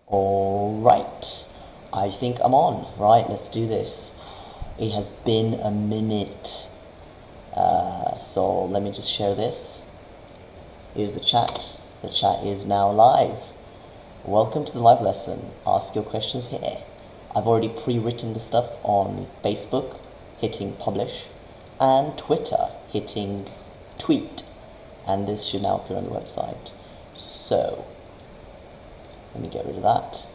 All right, I think I'm on. Right, let's do this. It has been a minute. So let me just share this. Here's the chat. The chat is now live. Welcome to the live lesson. Ask your questions here. I've already pre-written the stuff on Facebook, hitting publish, and Twitter, hitting tweet. And this should now appear on the website. So, let me get rid of that.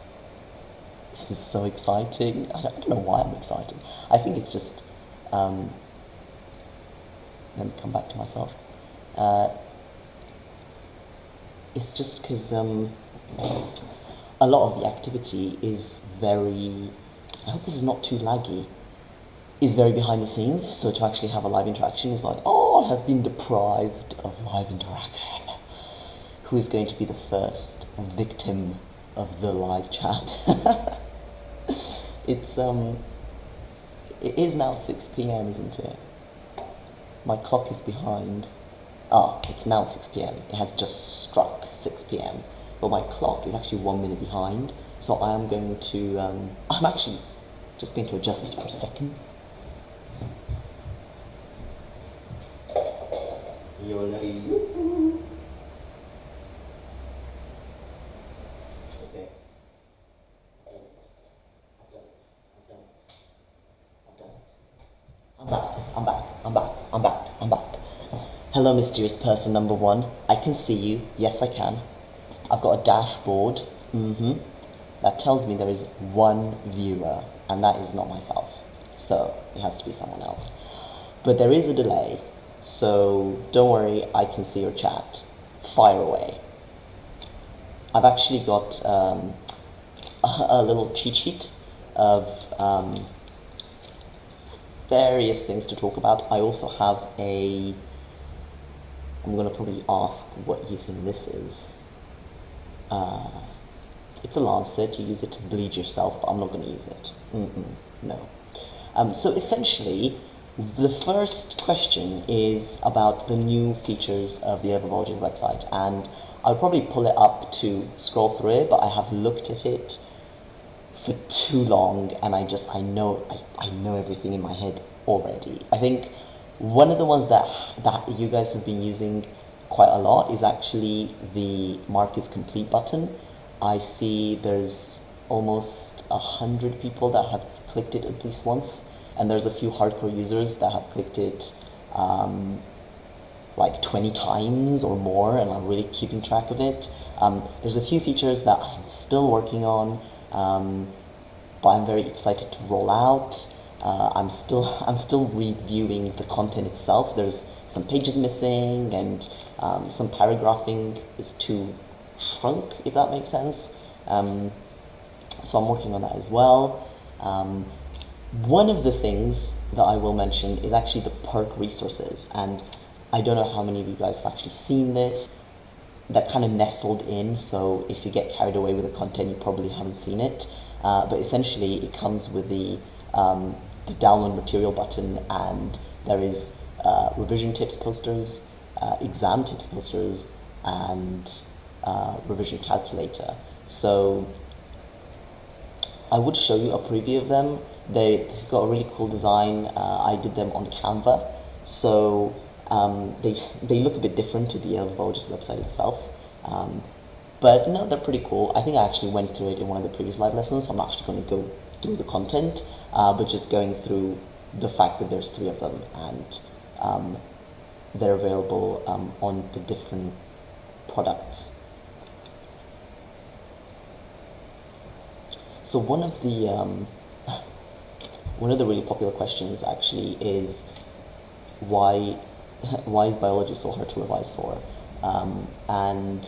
This is so exciting. I don't know why I'm excited. I think it's just, let me come back to myself. It's just because a lot of the activity is very, I hope this is not too laggy, is very behind the scenes. So to actually have a live interaction is like, oh, I have been deprived of live interaction. Who is going to be the first victim of the live chat? It is now 6 p.m., isn't it? My clock is behind. Ah, it's now 6 p.m. It has just struck 6 p.m. But my clock is actually 1 minute behind. So I am going to, I'm actually just going to adjust it for a second. I'm back. Hello, mysterious person number one. I can see you. Yes, I can. I've got a dashboard. That tells me there is one viewer, and that is not myself. So it has to be someone else. But there is a delay, so don't worry, I can see your chat. Fire away. I've actually got a little cheat sheet of various things to talk about. I also have I'm going to probably ask what you think this is. It's a lancet. You use it to bleed yourself, but I'm not going to use it. No. So essentially, the first question is about the new features of the Herbivology website, and I'll probably pull it up to scroll through it, but I have looked at it for too long, and I know everything in my head already. I think one of the ones that you guys have been using quite a lot is actually the Mark is Complete button. I see there's almost 100 people that have clicked it at least once, and there's a few hardcore users that have clicked it like 20 times or more, and I'm really keeping track of it. There's a few features that I'm still working on, but I'm very excited to roll out. I'm still reviewing the content itself. There's some pages missing, and some paragraphing is too shrunk, if that makes sense. So I'm working on that as well. One of the things that I will mention is actually the perk resources, and I don't know how many of you guys have actually seen this. That kind of nestled in, so if you get carried away with the content, you probably haven't seen it. But essentially, it comes with the download material button, and there is revision tips posters, exam tips posters, and revision calculator. So I would show you a preview of them. They've got a really cool design. I did them on Canva, so they look a bit different to the Herbivology website itself. But no, they're pretty cool. I think I actually went through it in one of the previous live lessons, so I'm not actually going to go through the content, but just going through the fact that there's 3 of them, and they're available on the different products. So one of the really popular questions actually is why is biology so hard to revise for? And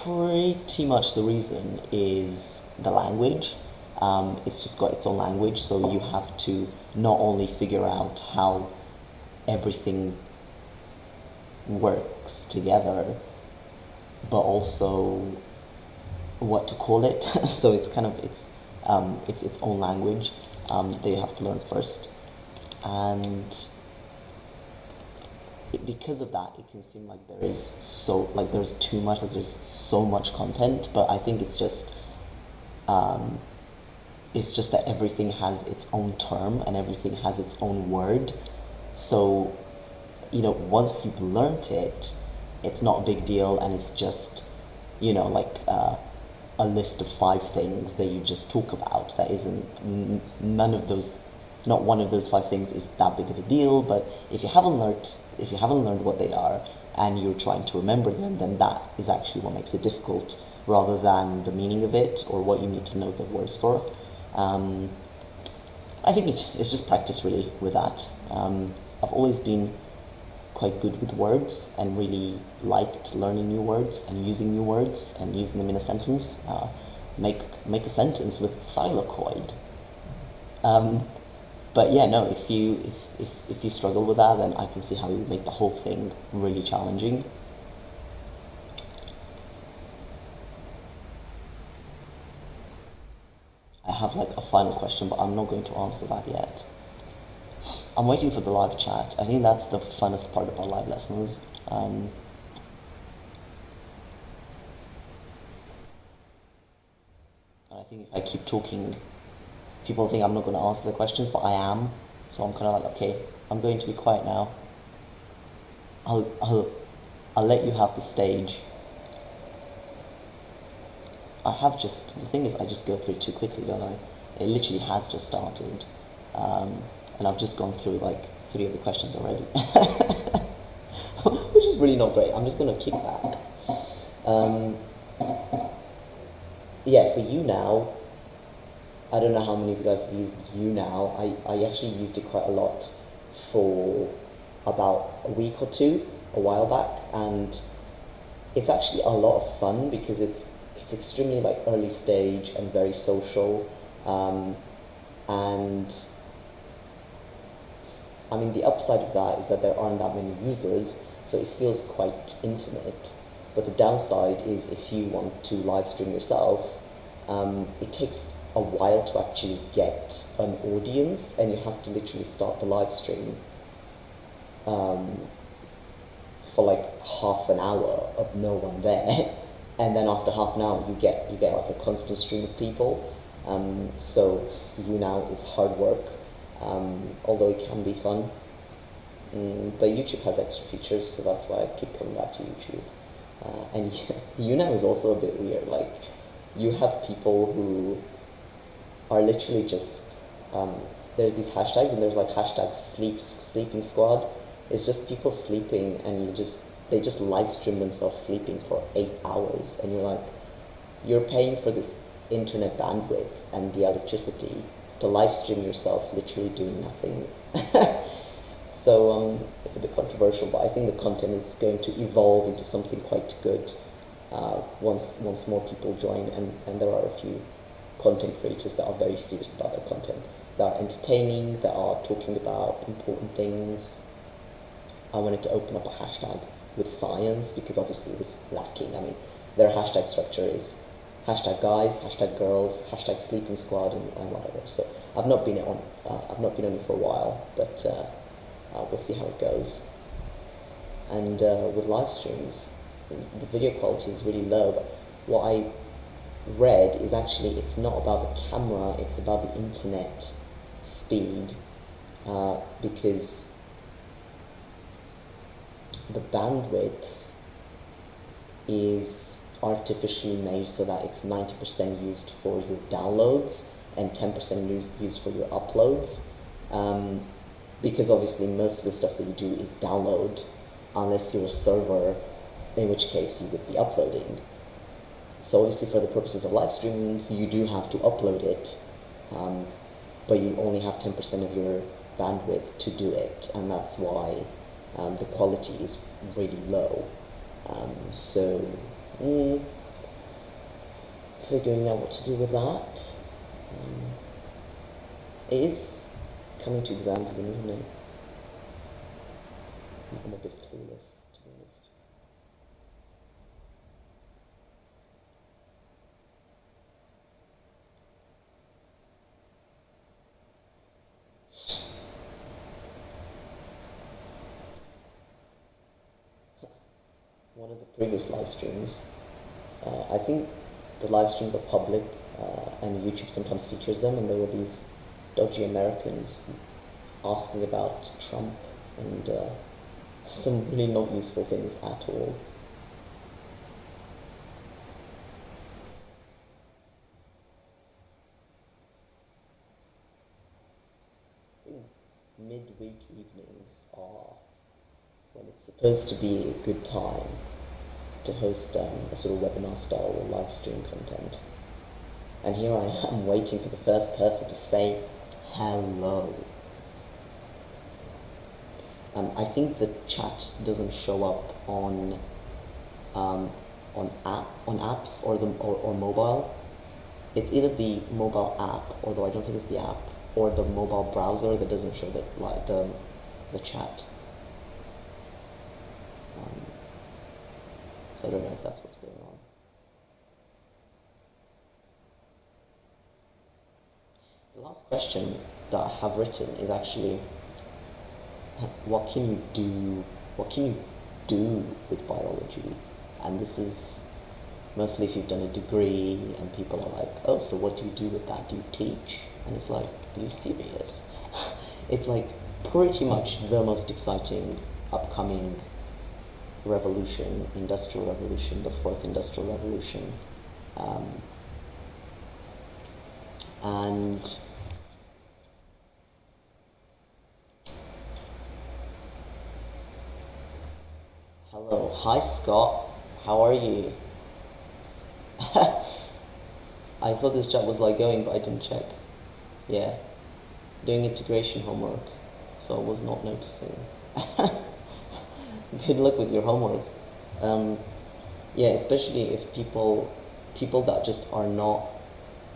pretty much the reason is the language. It's just got its own language, so you have to not only figure out how everything works together, but also what to call it. So it's kind of it's its own language that you have to learn first. And because of that, it can seem like there's too much, like there's so much content. But I think um, it's just that everything has its own term and everything has its own word. So, once you've learnt it, it's not a big deal, and it's just, like a list of 5 things that you just talk about. That isn't none of those, not one of those 5 things is that big of a deal. But if you haven't learned what they are and you're trying to remember them, then that is actually what makes it difficult, rather than the meaning of it or what you need to know the words for. Um, I think it's just practice really with that. I've always been quite good with words and really liked learning new words and using new words and using them in a sentence. Make a sentence with thylakoid. But yeah, no, if you struggle with that, then I can see how you would make the whole thing really challenging. I have like a final question, but I'm not going to answer that yet. I'm waiting for the live chat. I think that's the funnest part about live lessons. I think if I keep talking, people think I'm not going to answer the questions, but I am. So I'm kind of like, okay, I'm going to be quiet now. I'll let you have the stage. The thing is, I just go through it too quickly, don't I? It literally has just started. And I've just gone through like 3 of the questions already. Which is really not great. I'm just going to kick back. Yeah, for You Now, I don't know how many of you guys have used You Now. I actually used it quite a lot for about a week or 2, a while back, and it's actually a lot of fun because it's extremely like early stage and very social, and I mean the upside of that is that there aren't that many users, so it feels quite intimate. But the downside is if you want to live stream yourself, it takes a while to actually get an audience, and you have to literally start the live stream for like half an hour of no one there, and then after half an hour you get like a constant stream of people. So You Now is hard work, although it can be fun. But YouTube has extra features, so that's why I keep coming back to YouTube. And You Now is also a bit weird. Like, you have people who are literally just there's these hashtags, and there's like hashtag sleeping squad. It's just people sleeping, and they just live stream themselves sleeping for 8 hours, and you're like, you're paying for this internet bandwidth and the electricity to live stream yourself literally doing nothing. So it's a bit controversial, but I think the content is going to evolve into something quite good once more people join, and there are a few content creators that are very serious about their content, that are entertaining, that are talking about important things. I wanted to open up a hashtag with science because obviously it was lacking. I mean, their hashtag structure is hashtag guys, hashtag girls, hashtag sleeping squad, and whatever. So I've not been on it for a while, but we'll see how it goes. And with live streams, the video quality is really low. But what I read is actually it's not about the camera, it's about the internet speed, because the bandwidth is artificially made so that it's 90% used for your downloads and 10% used for your uploads, because obviously most of the stuff that you do is download, unless you're a server, in which case you would be uploading. So obviously for the purposes of live streaming, you do have to upload it, but you only have 10% of your bandwidth to do it, and that's why the quality is really low. So figuring out what to do with that. It is coming to exams, isn't it? I'm a bit clueless, to be honest. one of the previous live streams, I think the live streams are public, and YouTube sometimes features them, and there were these dodgy Americans asking about Trump and some really not useful things at all. I think midweek evenings are when it's supposed to be a good time to host a sort of webinar style or live stream content. And here I am waiting for the first person to say hello. I think the chat doesn't show up on apps or mobile. It's either the mobile app, although I don't think it's the app, or the mobile browser that doesn't show the chat. So I don't know if that's what's going on. The last question that I have written is actually, what can you do with biology? And this is mostly if you've done a degree and people are like, oh, so what do you do with that? Do you teach? And it's like, are you serious? It's like pretty much the most exciting upcoming revolution, industrial revolution, the fourth industrial revolution. And hello, hi Scott, how are you? I thought this chat was like going, but I didn't check. Yeah, doing integration homework, so I was not noticing. Good luck with your homework. Yeah, especially if people that just are not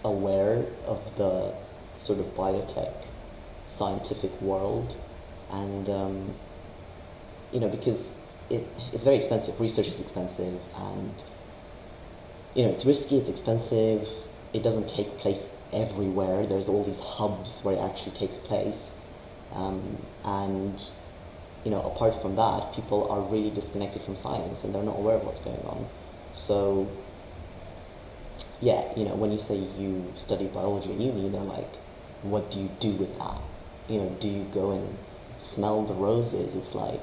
aware of the sort of biotech scientific world, and because it's very expensive. Research is expensive, and it's risky, it's expensive, it doesn't take place everywhere. There's all these hubs where it actually takes place, and apart from that, people are really disconnected from science and they're not aware of what's going on. So yeah, when you say you study biology at uni, they're like, what do you do with that? Do you go and smell the roses? It's like,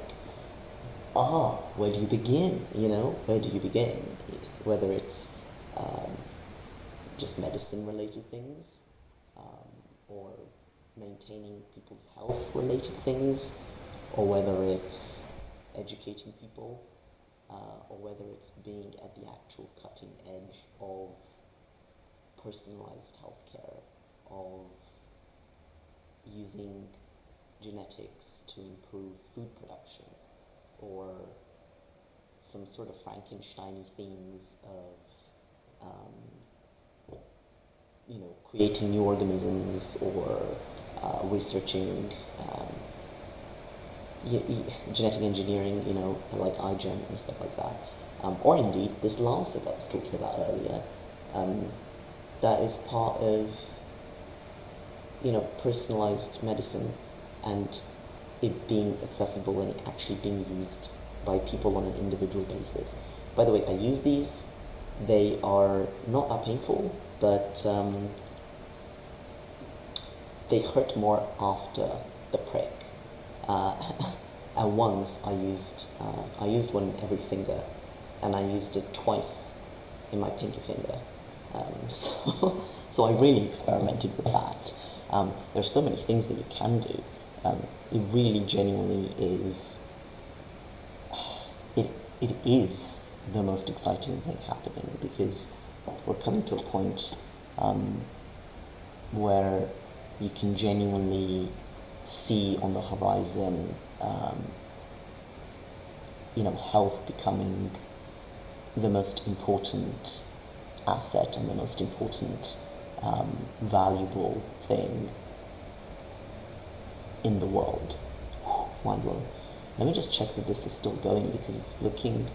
where do you begin? Where do you begin? Whether it's just medicine-related things, or maintaining people's health-related things, or whether it's educating people, or whether it's being at the actual cutting edge of personalized healthcare, of using genetics to improve food production, or some sort of Frankenstein-y themes of creating new organisms, or researching genetic engineering, like iGen and stuff like that. Or indeed, this Lancet that I was talking about earlier, that is part of, personalized medicine, and it being accessible and actually being used by people on an individual basis. By the way, I use these. They are not that painful, but they hurt more after the prick. And once I used one in every finger, and I used it twice in my pinky finger. So I really experimented with that. There's so many things that you can do. It really genuinely is. It is the most exciting thing happening, because we're coming to a point where you can genuinely see on the horizon, health becoming the most important asset and the most important valuable thing in the world. Mind blowing. Let me just check that this is still going, because it's looking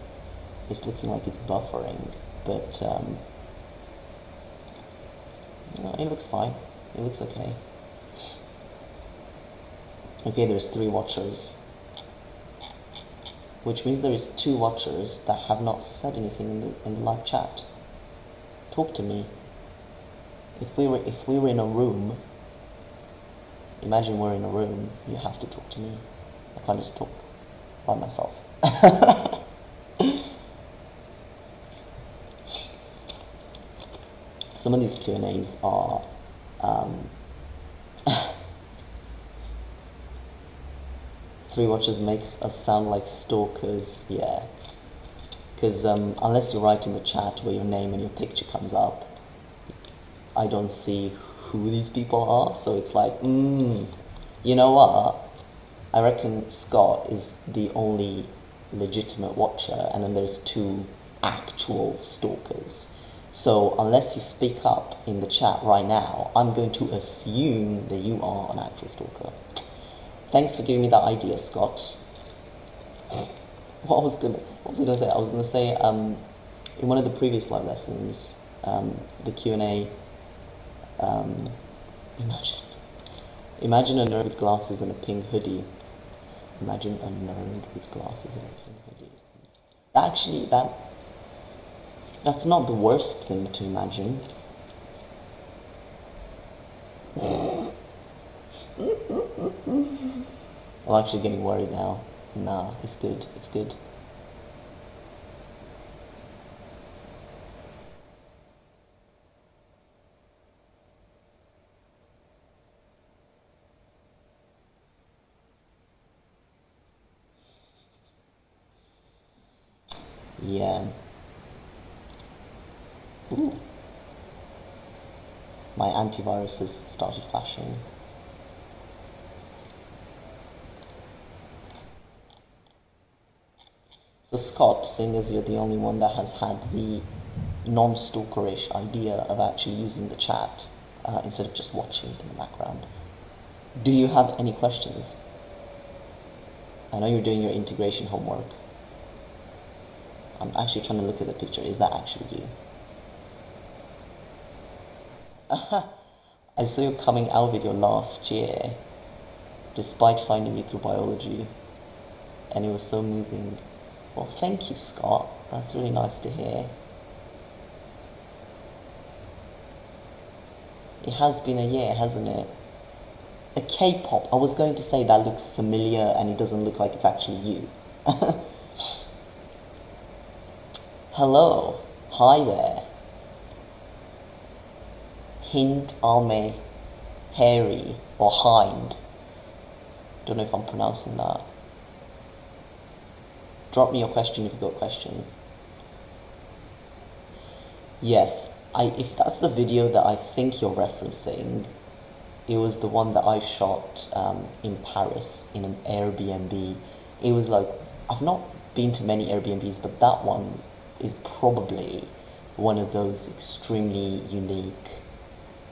like it's buffering, but it looks fine. It looks okay. Okay, there's 3 watchers. which means there is 2 watchers that have not said anything in the live chat. Talk to me. If we were in a room, imagine we're in a room, you have to talk to me. I can't just talk by myself. Some of these Q&As are 3 watchers makes us sound like stalkers, yeah. Because unless you write in the chat where your name and your picture comes up, I don't see who these people are, so it's like, you know what? I reckon Scott is the only legitimate watcher, and then there's 2 actual stalkers. So unless you speak up in the chat right now, I'm going to assume that you are an actual stalker. Thanks for giving me that idea, Scott. What was I going to say? I was going to say, in one of the previous live lessons, the Q&A, imagine a nerd with glasses and a pink hoodie. Imagine a nerd with glasses and a pink hoodie. Actually, that's not the worst thing to imagine. I'm actually getting worried now. Nah, it's good, it's good. Yeah. Ooh. My antivirus has started flashing. So Scott, seeing as you're the only one that has had the non-stalkerish idea of actually using the chat instead of just watching in the background, do you have any questions? I know you're doing your integration homework. I'm actually trying to look at the picture. Is that actually you? I saw your coming out video last year, despite finding you through biology, and it was so moving. Well, thank you, Scott. That's really nice to hear. It has been a year, hasn't it? A K-pop. I was going to say that looks familiar and it doesn't look like it's actually you. Hello. Hi there. Hind Alme Harry or Hind. Don't know if I'm pronouncing that. Drop me your question if you've got a question. Yes, if that's the video that I think you're referencing, it was the one that I shot in Paris in an Airbnb. It was like, I've not been to many Airbnbs, but that one is probably one of those extremely unique,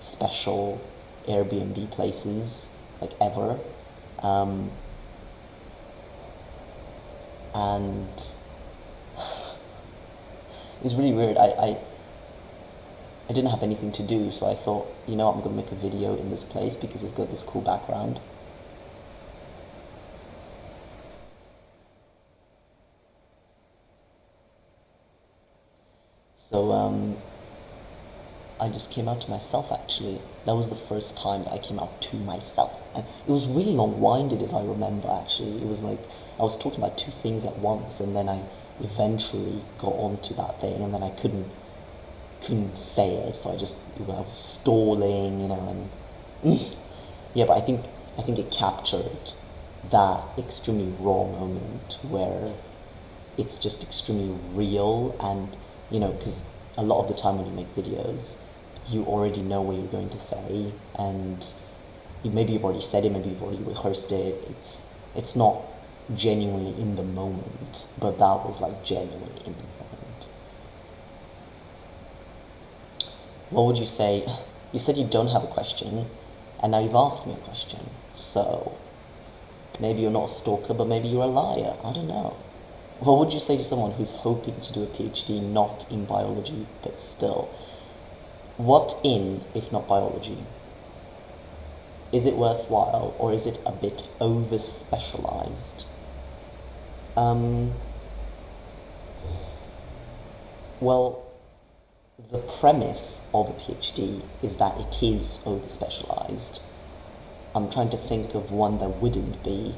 special Airbnb places, like ever. And it was really weird. I didn't have anything to do, so I thought, you know, I'm going to make a video in this place because it's got this cool background. So I just came out to myself, actually. That was the first time that I came out to myself. And it was really long-winded, as I remember, actually. It was like I was talking about 2 things at once, and then I eventually got onto that thing, and then I couldn't say it, so I was stalling, you know, and yeah, but I think it captured that extremely raw moment where it's just extremely real, and you know, because a lot of the time when you make videos, you already know what you're going to say, and maybe you've already said it, maybe you've already rehearsed it. It's not genuinely in the moment, but that was like genuinely in the moment. What would you say? You said you don't have a question, and now you've asked me a question. So maybe you're not a stalker, but maybe you're a liar. I don't know. What would you say to someone who's hoping to do a PhD not in biology, but still? What in, if not biology? Is it worthwhile, or is it a bit over-specialized? Um, well, the premise of a PhD is that it is over-specialized. I'm trying to think of one that wouldn't be,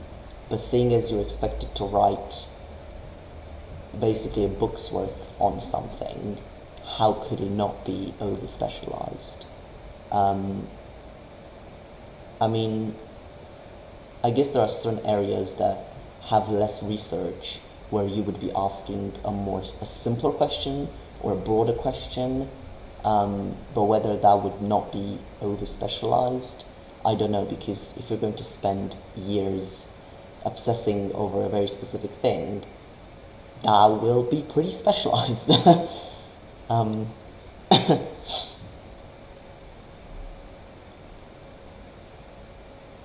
but seeing as you're expected to write basically a book's worth on something, how could it not be over-specialized? I mean, I guess there are certain areas that have less research where you would be asking a simpler question or a broader question, but whether that would not be over-specialized, I don't know, because if you're going to spend years obsessing over a very specific thing, that will be pretty specialized.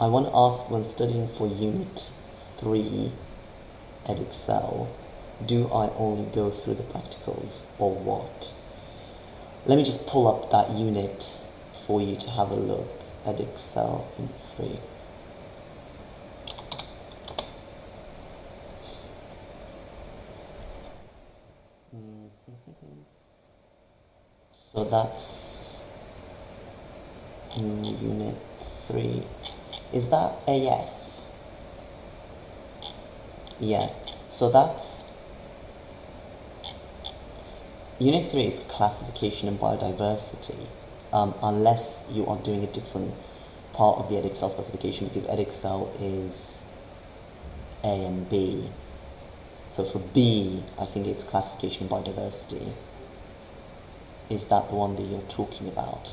I want to ask, when studying for Unit 3 at Excel, do I only go through the practicals or what? Let me just pull up that unit for you to have a look at Excel Unit 3. So that's in Unit 3. Is that AS? Yeah, so that's Unit 3 is classification and biodiversity, unless you are doing a different part of the Edexcel specification, because Edexcel is A and B. So for B, I think it's classification and biodiversity. Is that the one that you're talking about?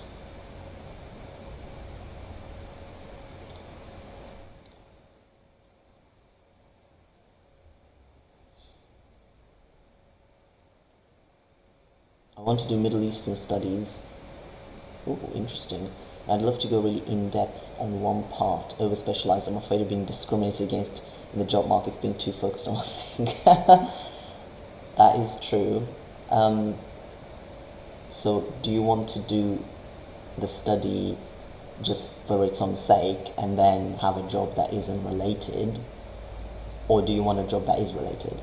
I want to do Middle Eastern studies. Oh, interesting. I'd love to go really in-depth on one part, over-specialized. I'm afraid of being discriminated against in the job market, being too focused on one thing. That is true. So do you want to do the study just for its own sake and then have a job that isn't related? Or do you want a job that is related?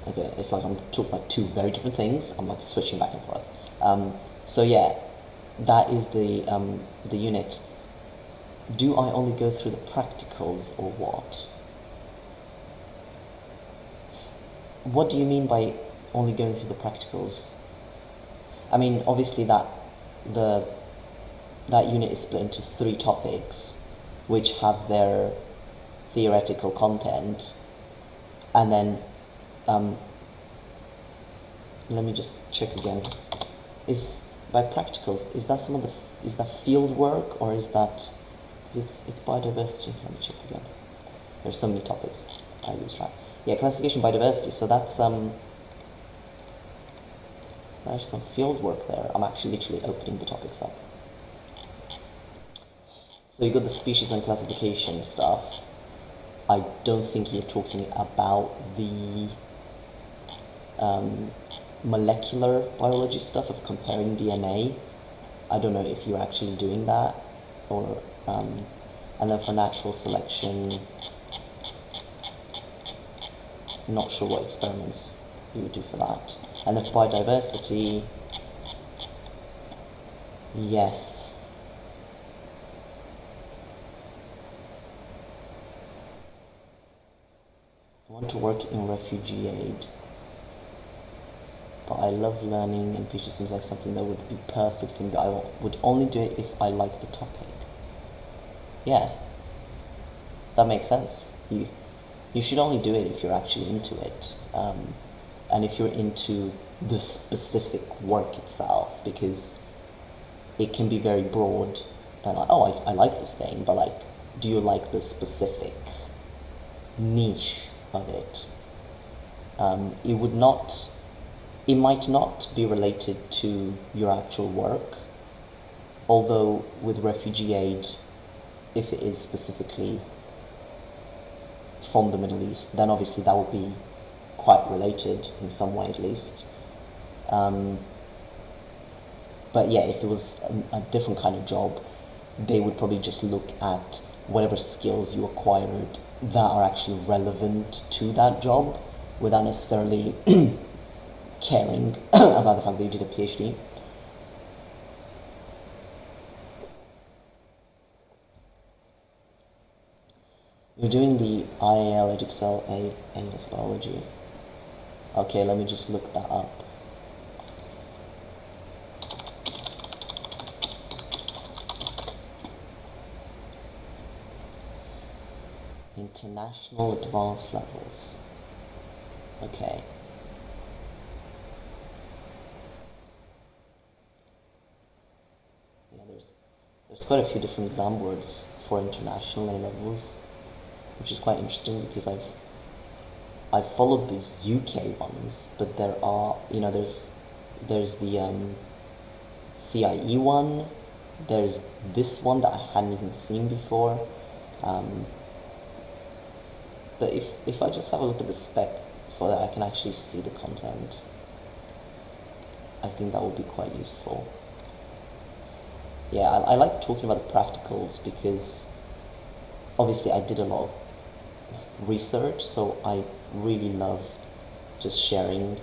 Okay, it's like I'm talking about two very different things. I'm like switching back and forth. So yeah, that is the unit. Do I only go through the practicals or what? What do you mean by only going through the practicals? I mean, obviously that unit is split into 3 topics, which have their theoretical content, and then let me just check again. Is by practicals, is that field work, or is that it's biodiversity? Let me check again. There's so many topics I lose track. Yeah, classification biodiversity. So that's there's some field work there. I'm actually literally opening the topics up. So you got the species and classification stuff. I don't think you're talking about the molecular biology stuff of comparing DNA. I don't know if you're actually doing that, or and then for natural selection, I'm not sure what experiments you would do for that. And then for biodiversity, yes. I want to work in refugee aid, but I love learning, and PhD seems like something that would be perfect for me. I would only do it if I like the topic. Yeah, that makes sense. You should only do it if you're actually into it, and if you're into the specific work itself, because it can be very broad and like, oh, I like this thing, but like, do you like the specific niche of it? It might not be related to your actual work, although with refugee aid, if it is specifically from the Middle East, then obviously that will be quite related in some way at least. But yeah, if it was a different kind of job, they would probably just look at whatever skills you acquired that are actually relevant to that job without necessarily caring about the fact that you did a PhD. You're doing the IAL Edexcel AS biology. Okay, let me just look that up. International advanced levels. Okay. Yeah, there's quite a few different exam words for international A levels, which is quite interesting because I've followed the UK ones, but there are, you know, there's the CIE one, there's this one that I hadn't even seen before. But if I just have a look at the spec so that I can actually see the content, I think that would be quite useful. Yeah, I like talking about the practicals because obviously I did a lot of research, so I really love just sharing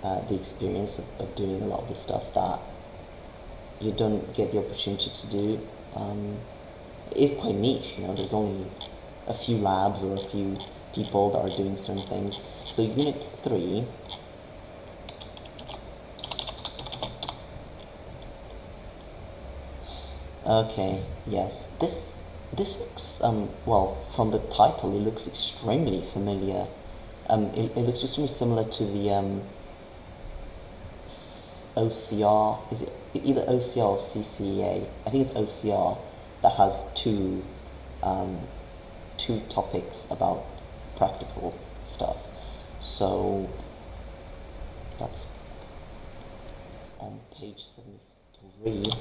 the experience of doing a lot of the stuff that you don't get the opportunity to do. It is quite niche, you know, there's only a few labs or a few people that are doing certain things. So Unit 3, okay, yes, this looks, well, from the title, it looks extremely familiar. It looks extremely similar to the OCR, is it either OCR or CCEA? I think it's OCR that has two topics about practical stuff. So that's on page 73.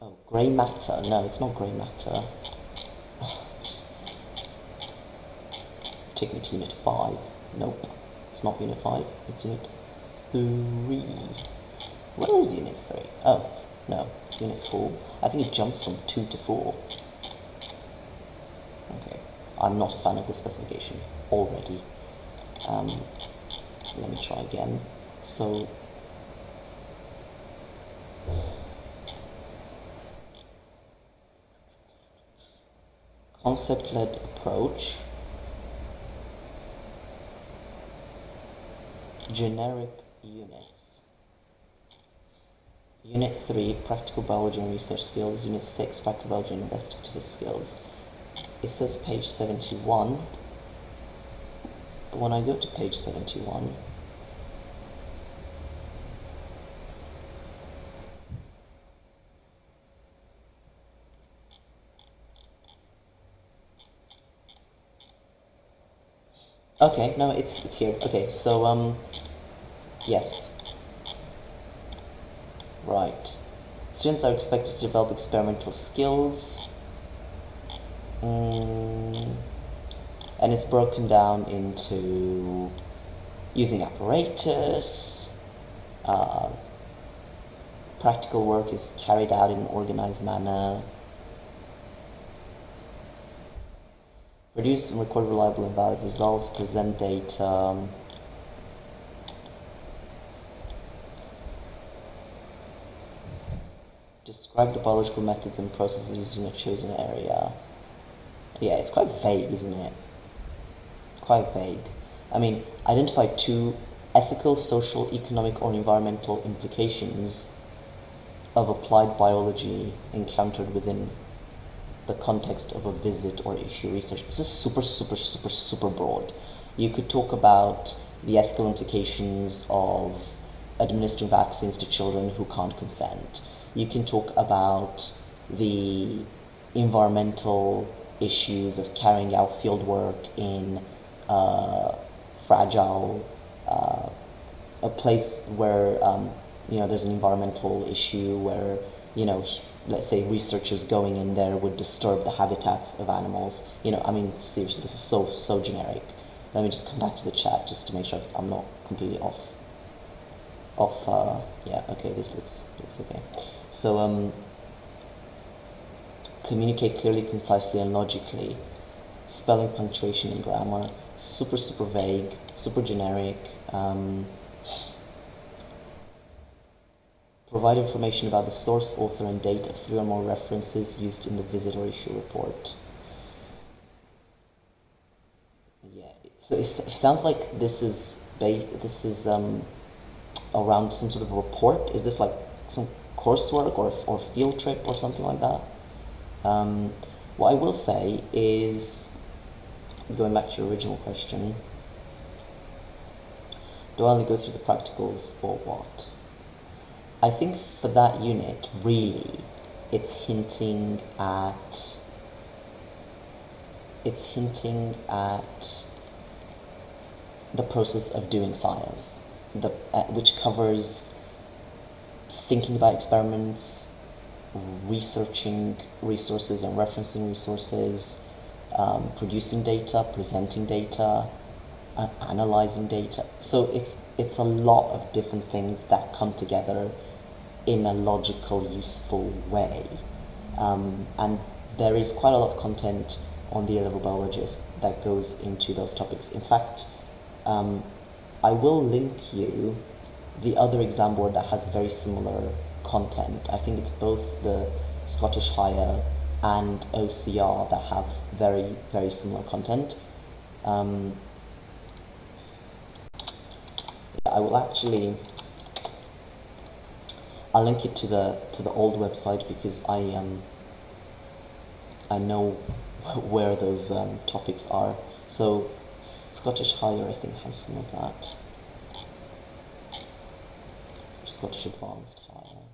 Oh, grey matter. No, it's not grey matter. Take me to Unit 5. Nope, it's not Unit 5, it's Unit 3. Where is Unit 3? Oh, no, Unit 4. I think it jumps from 2 to 4. Okay, I'm not a fan of the specification already. Let me try again. So, concept-led approach, generic units. Unit 3, practical biology and research skills. Unit 6, practical biology and investigative skills. It says page 71, but when I go to page 71, okay, no, it's here. Okay, so, yes. Right. Students are expected to develop experimental skills. And it's broken down into using apparatus. Practical work is carried out in an organized manner. Produce and record reliable and valid results, present data. Describe the biological methods and processes used in a chosen area. Yeah, it's quite vague, isn't it? Quite vague. I mean, identify 2 ethical, social, economic, or environmental implications of applied biology encountered within the context of a visit or issue research. This is super, super, super, super broad. You could talk about the ethical implications of administering vaccines to children who can't consent. You can talk about the environmental issues of carrying out field work in fragile, a place where there's an environmental issue where let's say researchers going in there would disturb the habitats of animals. I mean, seriously, this is so generic. Let me just come back to the chat just to make sure I'm not completely off. yeah, okay, this looks okay. So communicate clearly, concisely, and logically. Spelling, punctuation, and grammar. Super vague, super generic. Provide information about the source, author, and date of 3 or more references used in the visit or issue report. Yeah, so it sounds like this is around some sort of report. Is this like some coursework or field trip or something like that? What I will say is, going back to your original question, do I only go through the practicals or what? I think for that unit, really, it's hinting at the process of doing science, which covers thinking about experiments, researching resources and referencing resources, producing data, presenting data, analyzing data. So it's a lot of different things that come together in a logical, useful way. And there is quite a lot of content on the A-level biologist that goes into those topics. In fact, I will link you the other exam board that has very similar content. I think it's both the Scottish Higher and OCR that have very, very similar content. I will actually, I'll link it to the old website because I know where those topics are. So Scottish Higher, I think, has some of that. Scottish Advanced Higher.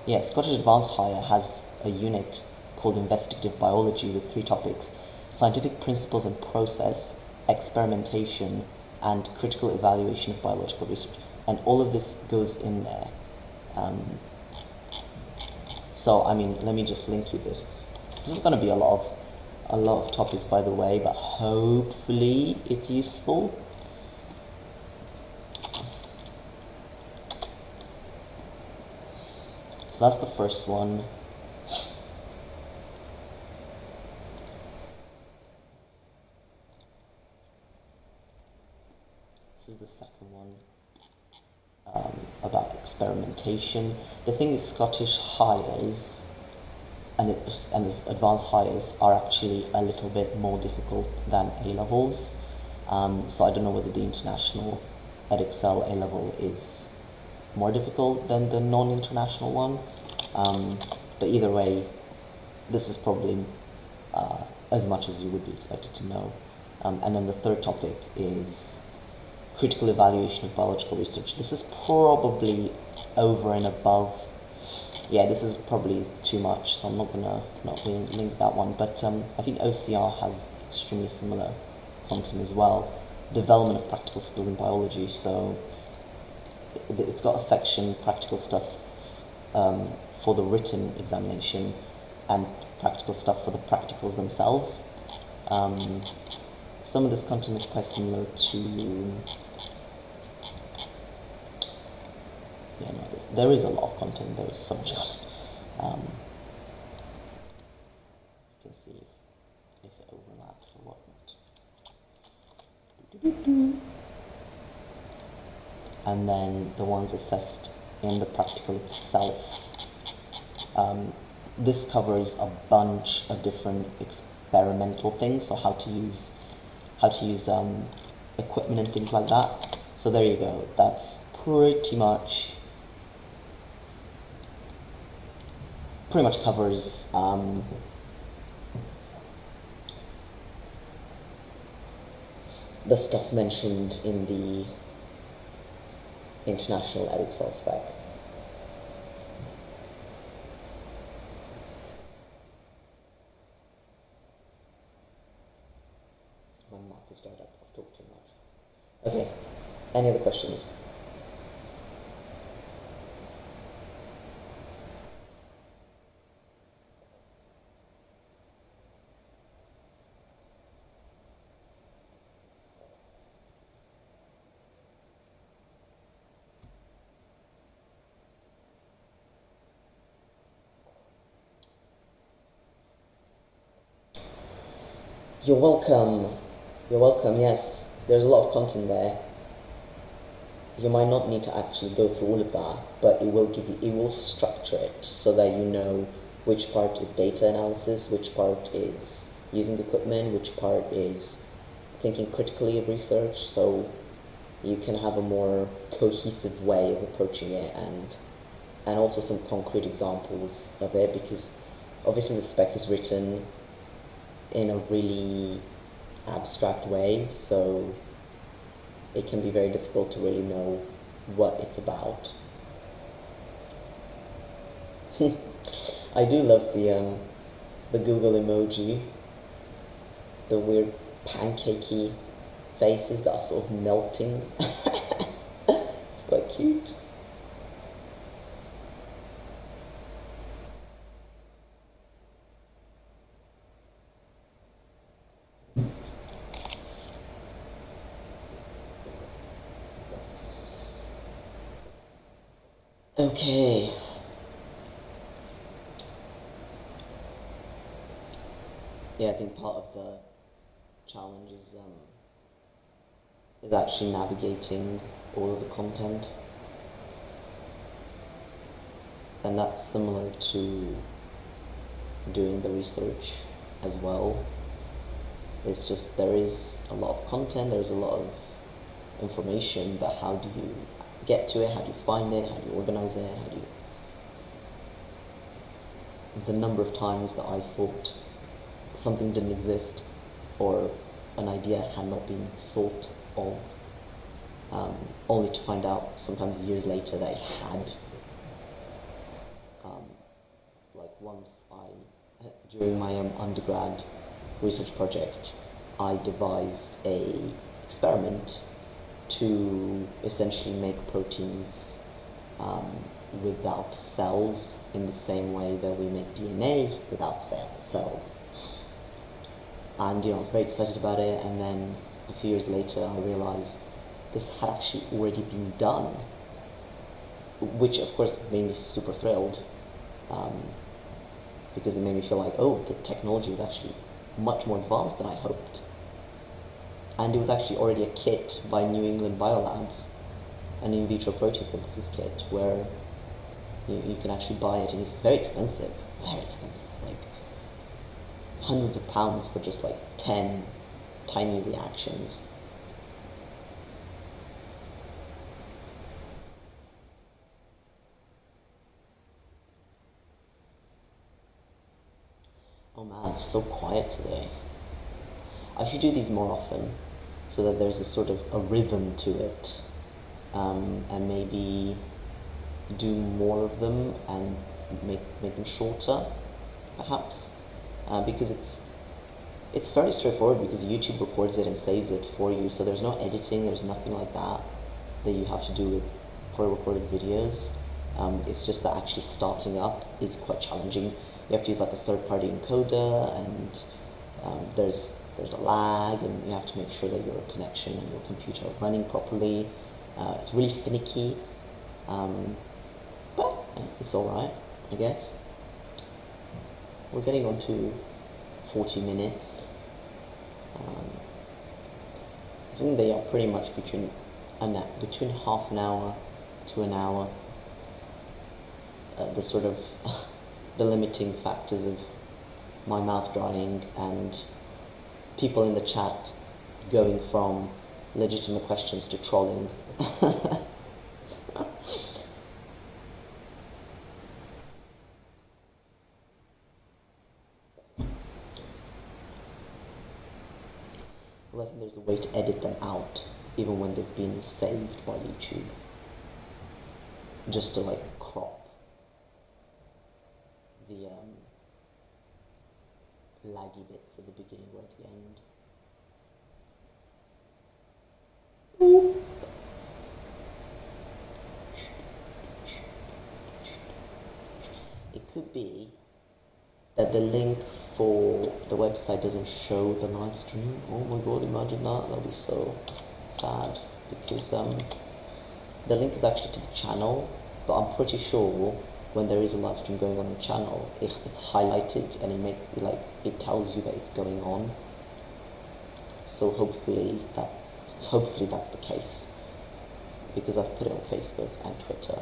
Yeah, Scottish Advanced Higher has a unit called Investigative Biology with 3 topics: scientific principles and process, experimentation, and critical evaluation of biological research. And all of this goes in there. So, I mean, let me just link you this. This is going to be a lot of topics, by the way, but hopefully it's useful. So that's the first one. This is the second one, about experimentation. The thing is, Scottish Highers and advanced Highers are actually a little bit more difficult than A-levels. So I don't know whether the international Edexcel A-level is more difficult than the non-international one. But either way, this is probably as much as you would be expected to know. And then the third topic is critical evaluation of biological research. This is probably over and above. Yeah, this is probably too much, so I'm not gonna link that one. But I think OCR has extremely similar content as well. Development of practical skills in biology. So it's got a section, practical stuff for the written examination, and practical stuff for the practicals themselves. Some of this content is quite similar to, yeah, no, there is a lot of content, there is so much content. You can see if it overlaps or whatnot. And then the ones assessed in the practical itself. This covers a bunch of different experimental things, so how to use equipment and things like that. So there you go. That's pretty much covers the stuff mentioned in the international Edexcel spec. My mouth is dried up. I've talked too much. Okay. Any other questions? You're welcome. You're welcome, yes. There's a lot of content there. You might not need to actually go through all of that, but it will structure it so that you know which part is data analysis, which part is using equipment, which part is thinking critically of research, so you can have a more cohesive way of approaching it, and also some concrete examples of it, because obviously the spec is written in a really abstract way, so it can be very difficult to really know what it's about. I do love the Google emoji, the weird pancakey faces that are sort of melting. It's quite cute. Okay. Yeah, I think part of the challenge is actually navigating all of the content. And that's similar to doing the research as well. It's just there is a lot of content, there's a lot of information, but how do you get to it? How do you find it? How do you organize it? How do you... The number of times that I thought something didn't exist or an idea had not been thought of, only to find out sometimes years later that it had. Like once during my undergrad research project, I devised a experiment to essentially make proteins without cells, in the same way that we make DNA without cells. And I was very excited about it, and then a few years later I realized this had actually already been done, which of course made me super thrilled, because it made me feel like, oh, the technology was actually much more advanced than I hoped. And it was actually already a kit by New England Biolabs, an in vitro protein synthesis kit, where you can actually buy it, and it's very expensive, like hundreds of pounds for just like 10 tiny reactions. Oh man, it's so quiet today. I should do these more often, so that there's a sort of a rhythm to it, and maybe do more of them and make them shorter, perhaps, because it's very straightforward, because YouTube records it and saves it for you, so there's no editing, there's nothing like that you have to do with pre-recorded videos. It's just that actually starting up is quite challenging. You have to use like a third-party encoder, and there's a lag, and you have to make sure that your connection and your computer are running properly. It's really finicky, but it's alright, I guess. We're getting on to 40 minutes. I think they are pretty much between half an hour to an hour. The sort of the limiting factors of my mouth drying and people in the chat going from legitimate questions to trolling. Well, I think there's a way to edit them out, even when they've been saved by YouTube, just to like crop the laggy bits at the beginning or at the end. It could be that the link for the website doesn't show the live stream. Oh my god, imagine that. That'd be so sad, because the link is actually to the channel, but I'm pretty sure when there is a live stream going on the channel, it's highlighted and it tells you that it's going on. So hopefully that's the case, because I've put it on Facebook and Twitter.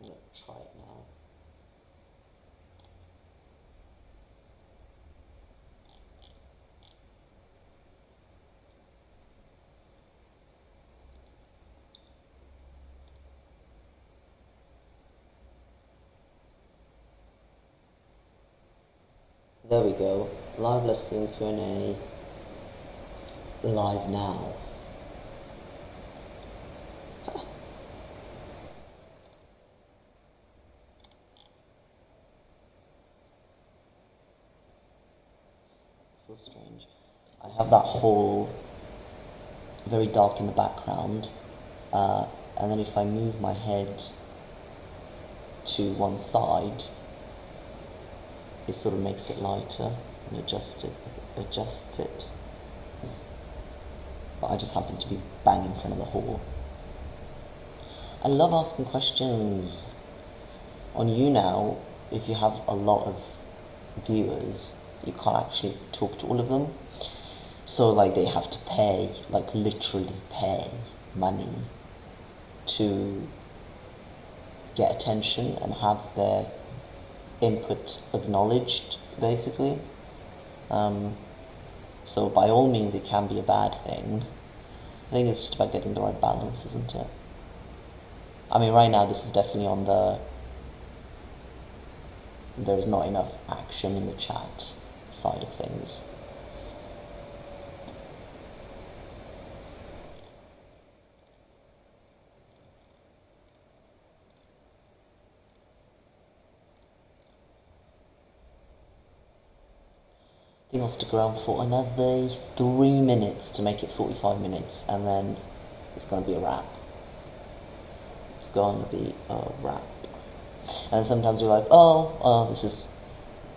I'm going to try it now. There we go. Live lesson Q&A. Live now. So strange. I have that hole very dark in the background, and then if I move my head to one side, it sort of makes it lighter and adjusts it. But I just happen to be bang in front of the hole. I love asking questions. On YouNow, if you have a lot of viewers, you can't actually talk to all of them. So like they have to pay, like literally pay money to get attention and have their input acknowledged, basically. So by all means it can be a bad thing. I think it's just about getting the right balance, isn't it? I mean, right now this is definitely on there's not enough action in the chat side of things. I think I'll stick around for another 3 minutes to make it 45 minutes, and then it's going to be a wrap. It's going to be a wrap. And sometimes you're like, oh,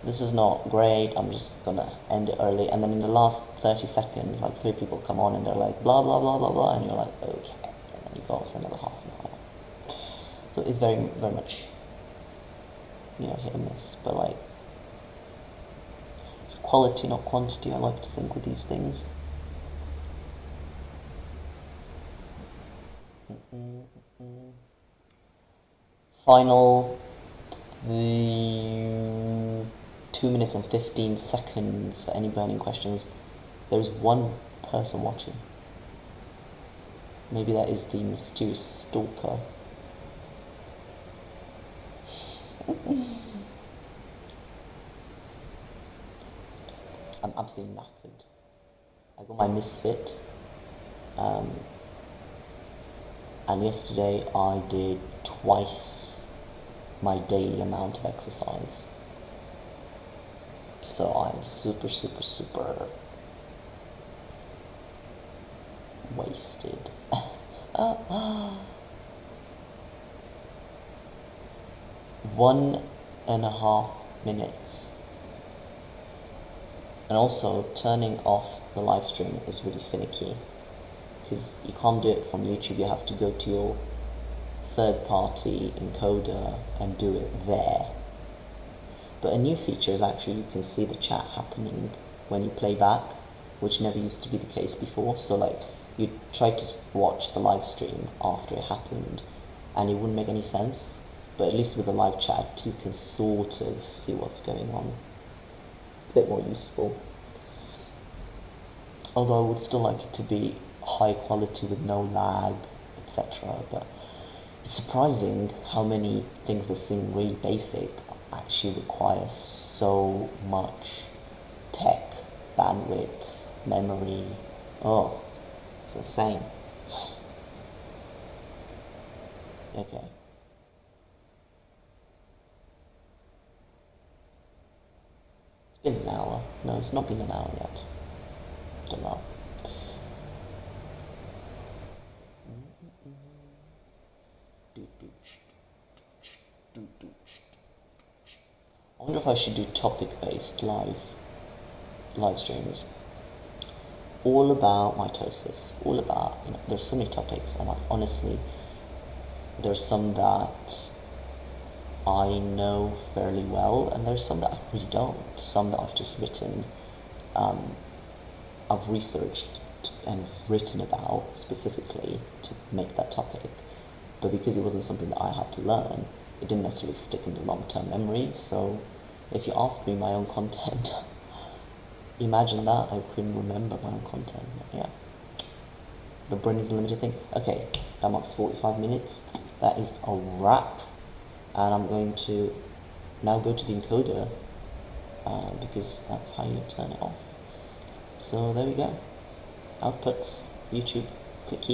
this is not great, I'm just going to end it early. And then in the last 30 seconds, like 3 people come on and they're like, blah, blah, blah, blah, blah, and you're like, okay. And then you go for another half an hour. So it's very, very much, you know, hit and miss. But like, it's quality, not quantity, I like to think with these things. Final 2 minutes and 15 seconds for any burning questions. There's one person watching. Maybe that is the mysterious stalker. I'm absolutely knackered. I got my Misfit, and yesterday I did twice my daily amount of exercise. So I'm super, super, super wasted. 1.5 minutes. And also, turning off the live stream is really finicky, because you can't do it from YouTube. You have to go to your third-party encoder and do it there. But a new feature is actually you can see the chat happening when you play back, which never used to be the case before. So like, you try to watch the live stream after it happened, and it wouldn't make any sense. But at least with the live chat, you can sort of see what's going on. It's a bit more useful. Although I would still like it to be high quality with no lag, etc. But it's surprising how many things that seem really basic actually require so much tech, bandwidth, memory. Oh, it's insane. Okay. It's been an hour. No, it's not been an hour yet. Don't know. I wonder if I should do topic-based live streams. All about mitosis, all about, there's so many topics, and honestly, there's some that I know fairly well, and there's some that I really don't. Some that I've just written, I've researched and written about specifically to make that topic, but because it wasn't something that I had to learn, it didn't necessarily stick in the long-term memory. So if you ask me my own content, imagine that I couldn't remember my own content. Yeah, the brain is a limited thing. Okay, that marks 45 minutes. That is a wrap, and I'm going to now go to the encoder because that's how you turn it off. So there we go. Outputs, YouTube, click here.